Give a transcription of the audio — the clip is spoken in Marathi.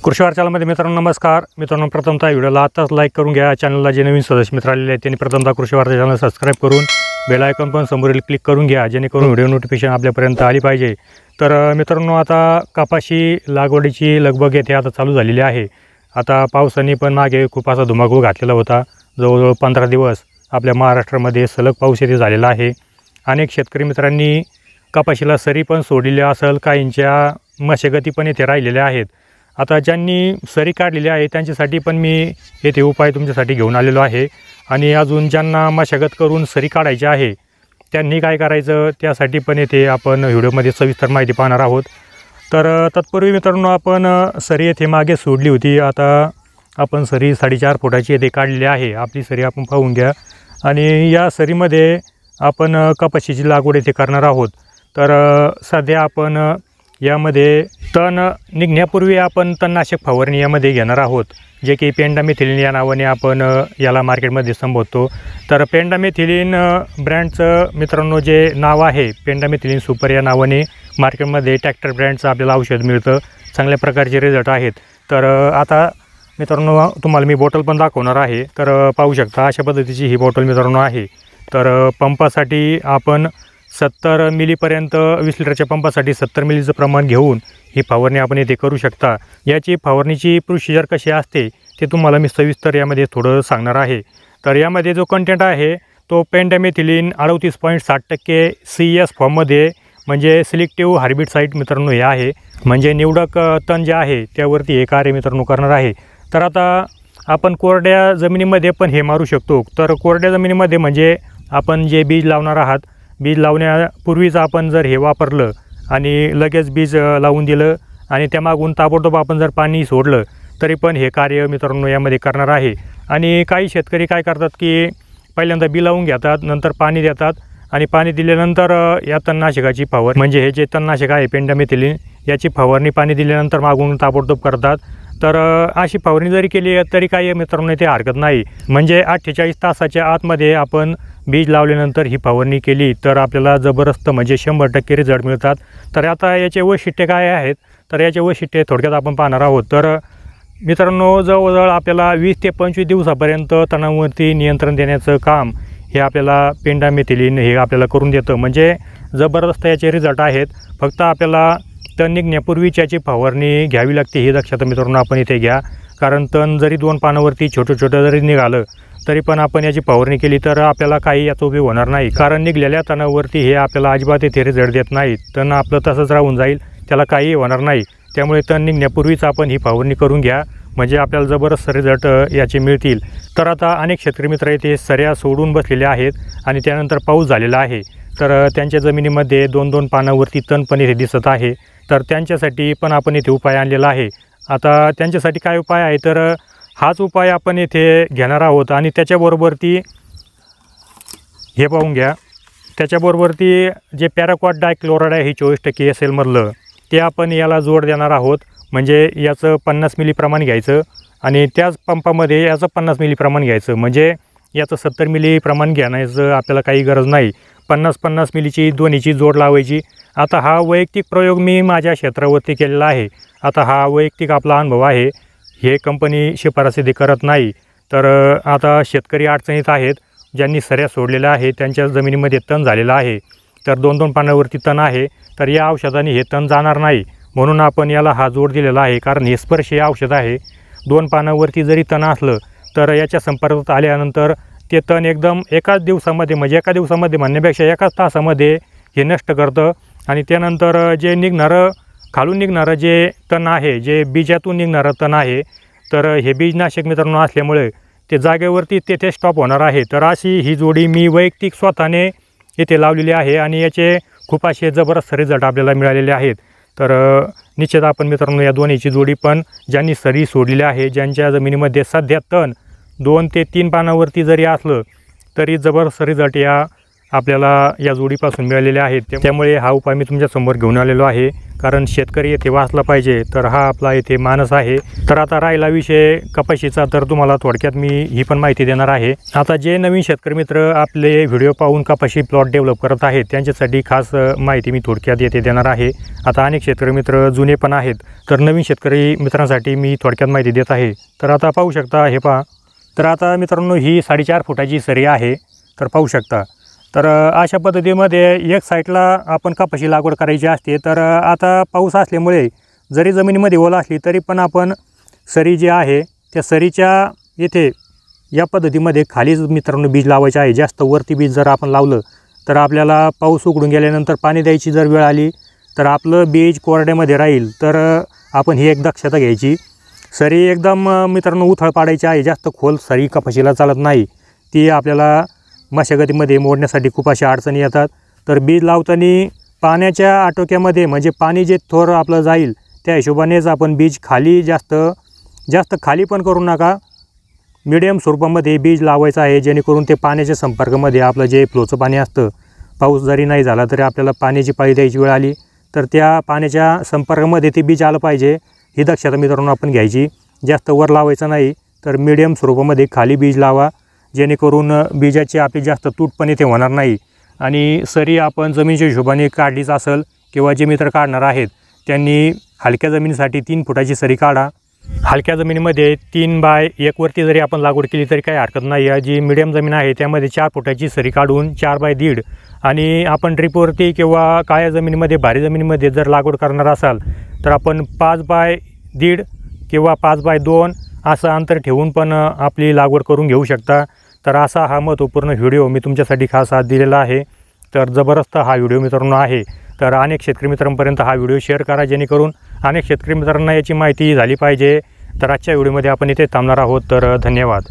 कृषी वार्तालामध्ये मित्रांनो नमस्कार. मित्रांनो प्रथमतः व्हिडिओला आताच लाईक करून घ्या. चॅनलला जे नवीन सदस्य मित्र आलेले आहेत त्यांनी प्रथमतः कृषी वार्ता चॅनल सबस्क्राईब करून बेल आयकॉन पण समोरील क्लिक करून घ्या, जेणेकरून व्हिडिओ नोटिफिकेशन आपल्यापर्यंत आली पाहिजे. तर मित्रांनो आता कपाशी लागवडीची लगबग येथे आता चालू झालेली आहे. आता पावसाने पण मागे खूप असा धुमाकूळ घातलेला होता. जवळजवळ 15 दिवस आपल्या महाराष्ट्रामध्ये सलग पाऊस येथे झालेला आहे. अनेक शेतकरी मित्रांनी कपाशीला सरी पण सोडलेली असेल, काहींच्या मशागती पण येथे राहिलेल्या आहेत. आता ज्यांनी सरी काढलेली आहे त्यांच्यासाठी पण मी येथे उपाय तुमच्यासाठी घेऊन आलेलो आहे. आणि अजून ज्यांना मशागत करून सरी काढायची आहे त्यांनी काय करायचं त्यासाठी पण येथे आपण व्हिडिओमध्ये सविस्तर माहिती पाहणार आहोत. तर तत्पूर्वी मित्रांनो आपण सरी येथे मागे सोडली होती. आता आपण सरी 4.5 फुटाची येथे काढलेली आहे. आपली सरी आपण पाहून घ्या. आणि या सरीमध्ये आपण कपाशीची लागवड येथे करणार आहोत. तर सध्या आपण यामध्ये तण निघण्यापूर्वी आपण तणनाशक फवारणी यामध्ये घेणार आहोत, जे की पेंडामेथिलीन या नावाने आपण याला मार्केटमध्ये संबोधतो. तर पेंडामेथिलीन ब्रँडचं मित्रांनो जे नाव आहे, पेंडामेथिलीन सुपर या नावाने मार्केटमध्ये ट्रॅक्टर ब्रँडचं आपल्याला औषध मिळतं. चांगल्या प्रकारचे रिझल्ट आहेत. तर आता मित्रांनो तुम्हाला मी बॉटल पण दाखवणार आहे. तर पाहू शकता अशा पद्धतीची ही बॉटल मित्रांनो आहे. तर पंपासाठी आपण 70 मिलीपर्यंत 20 लिटरच्या पंपासाठी 70 मिलीचं प्रमाण घेऊन ही फवारणी आपण येथे करू शकता. याची फवारणीची प्रोसिजर कशी असते ते तुम्हाला मी सविस्तर यामध्ये थोडं सांगणार आहे. तर यामध्ये जो कंटेंट आहे तो पेंडामेथिलीन 38.7% CS फॉर्ममध्ये, म्हणजे सिलेक्टिव्ह हार्बिसाइड मित्रांनो हे आहे. म्हणजे निवडक तण जे आहे त्यावरती हे कार्य मित्रांनो करणार आहे. तर आता आपण कोरड्या जमिनीमध्ये पण हे मारू शकतो. तर कोरड्या जमिनीमध्ये म्हणजे आपण जे बीज लावणार आहात, बीज लावण्यापूर्वीच आपण जर हे वापरलं आणि लगेच बीज लावून दिलं आणि त्यामागून ताबडतोब आपण जर पाणी सोडलं तरी पण हे कार्य मित्रांनो यामध्ये करणार आहे. आणि काही शेतकरी काय करतात की पहिल्यांदा बी लावून घेतात, नंतर पाणी देतात आणि पाणी दिल्यानंतर या तणनाशकाची फवारणी, म्हणजे हे जे तणनाशक आहे पेंडामेथिलीन याची फवारणी पाणी दिल्यानंतर मागून ताबडतोब करतात. तर अशी फवारणी जरी केली तरी काही मित्रांनो ते हरकत नाही. म्हणजे 48 तासाच्या आतमध्ये आपण बीज लावल्यानंतर ही फवारणी केली तर आपल्याला जबरदस्त म्हणजे 100% रिझल्ट मिळतात. तर आता याचे वैशिष्ट्ये काय आहेत, तर याचे वैशिष्ट्ये थोडक्यात आपण पाहणार आहोत. तर मित्रांनो जवळजवळ आपल्याला 20 ते 25 दिवसापर्यंत तणावरती नियंत्रण देण्याचं काम हे आपल्याला पेंडामेथिलीन हे आपल्याला करून देतं. म्हणजे जबरदस्त याचे रिझल्ट आहेत. फक्त आपल्याला तण निघण्यापूर्वीच याची फवारणी घ्यावी लागते, हे लक्षात मित्रांनो आपण इथे घ्या. कारण तण जरी 2 पानावरती छोटं जरी निघालं तरी पण आपण याची फवारणी केली तर आपल्याला काही याचा उपयोग होणार नाही. कारण निघलेल्या तणावरती हे आपल्याला अजिबात इथे रिझल्ट देत नाही. तण आपलं तसंच राहून जाईल, त्याला काही होणार नाही. त्यामुळे तण निघण्यापूर्वीच आपण ही फवारणी करून घ्या, म्हणजे आपल्याला जबरदस्त रिझल्ट याचे मिळतील. तर आता अनेक शेतकरी मित्र इथे सऱ्या सोडून बसलेले आहेत आणि त्यानंतर पाऊस झालेला आहे. तर त्यांच्या जमिनीमध्ये 2-2 पानावरती तण पण इथे दिसत आहे. तर त्यांच्यासाठी पण आपण इथे उपाय आणलेला आहे. आता त्यांच्यासाठी काय उपाय आहे, तर हाच उपाय आपण इथे घेणार आहोत. आणि त्याच्याबरोबरती हे पाहून घ्या, त्याच्याबरोबरती जे पॅराक्वाट डायक्लोराइड आहे ही 24% SL ते आपण याला जोड देणार आहोत. म्हणजे याचं 50 मिली प्रमाण घ्यायचं आणि त्याच पंपामध्ये याचं 50 मिली प्रमाण घ्यायचं. म्हणजे याचं 70 मिली प्रमाण घेण्याचं आपल्याला काही गरज नाही. 50-50 मिलीची दोन्हीची जोड लावायची. आता हा वैयक्तिक प्रयोग मी माझ्या क्षेत्रावरती केलेला आहे. आता हा वैयक्तिक आपला अनुभव आहे, हे कंपनी शिफारसी करत नाही. तर आता शेतकरी अडचणीत आहेत, ज्यांनी सऱ्या सोडलेल्या आहे त्यांच्या जमिनीमध्ये तण झालेला आहे. तर 2-2 पानावरती तण आहे. तर या औषधाने हे तण जाणार नाही, म्हणून आपण याला हा जोड दिलेला आहे. कारण हे स्पर्शी औषध आहे. 2 पानावरती जरी तण असलं तर याच्या संपर्कात आल्यानंतर ते तण एकदम एकाच दिवसामध्ये, म्हणजे एका दिवसामध्ये म्हणण्यापेक्षा एकाच तासामध्ये हे नष्ट करतं. आणि त्यानंतर जे निघणारं खालून निघणारं जे तण आहे, जे बीजातून निघणारं तण आहे, तर हे बीजनाशक मित्रांनो असल्यामुळे ते जागेवरती तेथे स्टॉप होणार आहे. तर अशी ही जोडी मी वैयक्तिक स्वतःने येथे लावलेली आहे आणि याचे खूप असे जबरदस्त रिझल्ट आपल्याला मिळालेले आहेत. तर निश्चित आपण मित्रांनो या दोन्हीची जोडी पण ज्यांनी सरी सोडलेली आहे, ज्यांच्या जमिनीमध्ये सध्या तण 2 ते 3 पानावरती जरी असलं तरी जबरदस्त रिझल्ट या आपल्याला या जोडीपासून मिळालेले आहेत। त्यामुळे हा उपाय मी तुमच्यासमोर घेऊन आलेलो आहे, कारण शेतकरी येथे वाचला पाहिजे, तर हा आपला येथे मानस आहे। तर आता राहिला विषय कपाशीचा, तर तुम्हाला थोडक्यात मी ही पण माहिती देणार आहे। आता जे नवीन शेतकरी मित्र आपले व्हिडिओ पाहून कपाशी प्लॉट डेव्हलप करत आहेत त्यांच्यासाठी खास माहिती मी थोडक्यात येथे देणार आहे। आता अनेक शेतकरी मित्र जुने पण आहेत, तर नवीन शेतकरी मित्रांसाठी मी थोडक्यात माहिती देत आहे। तर आता पाहू शकता, हे पहा, तर आता मित्रांनो ही 4.5 फुटाची सरी आहे, तर पाहू शकता। तर अशा पद्धतीमध्ये एक साईडला आपण कपाशी लागवड करायची असते। तर आता पाऊस असल्यामुळे जरी जमिनीमध्ये ओला असली तरी पण आपण सरी जी आहे त्या सरीच्या येथे या पद्धतीमध्ये खालीच मित्रांनो बीज लावायचे आहे। जास्त वरती बीज जर आपण लावलं तर आपल्याला पाऊस उघडून गेल्यानंतर पाणी द्यायची जर वेळ आली तर आपलं बीज कोरड्यामध्ये राहील। तर आपण ही एक दक्षता घ्यायची। सरी एकदम मित्रांनो उथळ पाडायची आहे, जास्त खोल सरी कपाशीला चालत नाही, ती आपल्याला मशागतीमध्ये मोडण्यासाठी खूप अशा अडचणी येतात। तर बीज लावताना पाण्याच्या आटोक्यामध्ये म्हणजे पाणी जे थोर आपलं जाईल त्या हिशोबानेच आपण बीज खाली जास्त खाली पण करू नका, मिडियम स्वरूपामध्ये बीज लावायचं आहे, जेणेकरून ते पाण्याच्या संपर्कामध्ये आपलं जे फ्लोचं पाणी असतं, पाऊस जरी नाही झाला तरी आपल्याला पाण्याची पाळी द्यायची वेळ आली तर त्या पाण्याच्या संपर्कामध्ये ते बीज आलं पाहिजे। ही दक्षता मित्रांनो आपण घ्यायची। जास्त वर लावायचं नाही, तर मिडियम स्वरूपामध्ये खाली बीज लावा, जेणेकरून बीजाची आपली जास्त तूट पण इथे होणार नाही। आणि सरी आपण जमिनीच्या हिशोबाने काढलीच असेल किंवा जे मित्र काढणार आहेत त्यांनी हलक्या जमिनीसाठी 3 फुटाची सरी काढा। हलक्या जमिनीमध्ये 3 बाय 1 वरती जरी आपण लागवड केली तरी काही हरकत नाही आहे। जी मिडियम जमीन आहे त्यामध्ये 4 फुटाची सरी काढून 4 बाय 1.5 आणि आपण ड्रिपवरती किंवा काळ्या जमिनीमध्ये भारी जमिनीमध्ये जर लागवड करणार असाल तर आपण 5 बाय 1.5 किंवा 5 बाय 2 असं अंतर ठेवून पण आपली लागवड करून घेऊ शकता। तर असा हा महत्त्वपूर्ण व्हिडिओ मी तुमच्यासाठी खास आज दिलेला आहे। तर जबरदस्त हा व्हिडिओ मित्रांनो आहे, तर अनेक शेतकरी मित्रांपर्यंत हा व्हिडिओ शेअर करा, जेणेकरून अनेक शेतकरी मित्रांना याची माहिती झाली पाहिजे। तर आजच्या व्हिडिओमध्ये आपण इथे थांबणार आहोत, तर धन्यवाद।